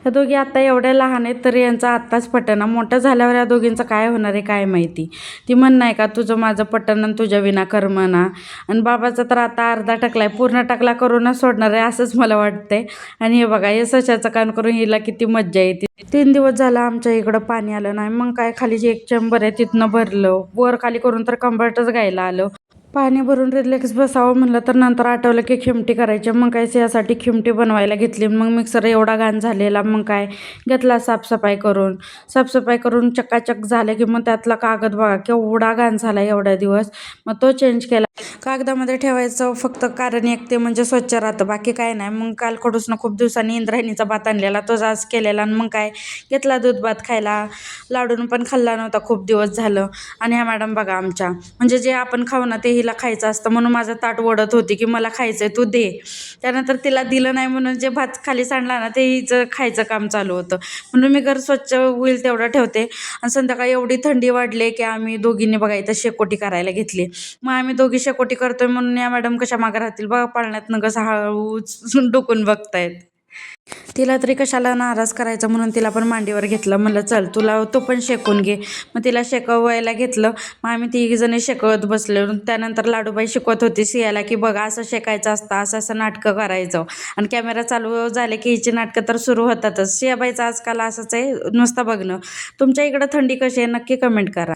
ह्या दोघी आता एवढ्या लहान आहेत तरी यांचा आत्ताच पटेना. मोठं झाल्यावर या दोघींचं काय होणार आहे काय माहिती. ती म्हण नाही का तुझं माझं पटन आणि तुझ्या विना कर्मना. आणि बाबाचा तर आता अर्धा टकलाय, पूर्ण टकला करूनच सोडणार आहे असंच मला वाटतंय. आणि हे बघा हे सशाचं कान करून हिला किती मज्जा येते. 3 दिवस झाला आमच्या इकडं पाणी आलं नाही. मग काय खाली जे एक चेंबर आहे तिथनं भरलं, वर खाली करून तर कंबरटच गायला आलं. पाणी भरून रिलॅक्स बसावं म्हणलं तर नंतर आठवलं की खिमटी करायची. मग काय यासाठी खिमटी बनवायला घेतली. मग मिक्सर एवढा घाण झालेला, मग काय घेतला साफसफाई करून चकाचक झालं की मग त्यातला कागद बघा केवढा घाण झाला एवढ्या दिवस. मग तो चेंज केला. कागदामध्ये ठेवायचं फक्त कारण एक ते म्हणजे स्वच्छ राहतं, बाकी काय नाही. मग काल कडूसनं खूप दिवसांनी इंद्रायणीचा भात आणलेला, तोच आज केलेला. आणि मग काय घेतला दूध भात खायला. लाडून पण खाल्ला नव्हता खूप दिवस झालं. आणि ह्या मॅडम बघा आमच्या म्हणजे जे आपण खाऊ ना ते हिला खायचं असतं, म्हणून माझं ताट ओढत होती की मला खायचंय तू दे. त्यानंतर तिला दिलं नाही म्हणून जे भात खाली सांडला ना ते हिचं खायचं काम चालू होतं. म्हणून मी घर स्वच्छ होईल तेवढं ठेवते. आणि संध्याकाळी एवढी थंडी वाढली की आम्ही दोघींनी बघा इथं शेकोटी करायला घेतली. मग आम्ही दोघी शेकोटी करतोय म्हणून या मॅडम कशा मागे राहतील बघा, पाळण्यातनं कसं हळूच डुकून बघतायत. तिला तरी कशाला नाराज करायचं म्हणून तिला पण मांडीवर घेतलं. म्हणलं चल तुला तू पण शेकून घे. मग तिला शेकवायला घेतलं. मग आम्ही तिघीजणी शेकवत बसलो. त्यानंतर लाडूबाई शिकवत होती सियाला की बघा असं शेकायचं असतं, असं असं नाटकं करायचं. आणि कॅमेरा चालू झाले की हिची नाटकं तर सुरू होतातच. सियाबाईचं आजकाल असंच आहे नुसतं बघणं. तुमच्या इकडं थंडी कशी आहे नक्की कमेंट करा.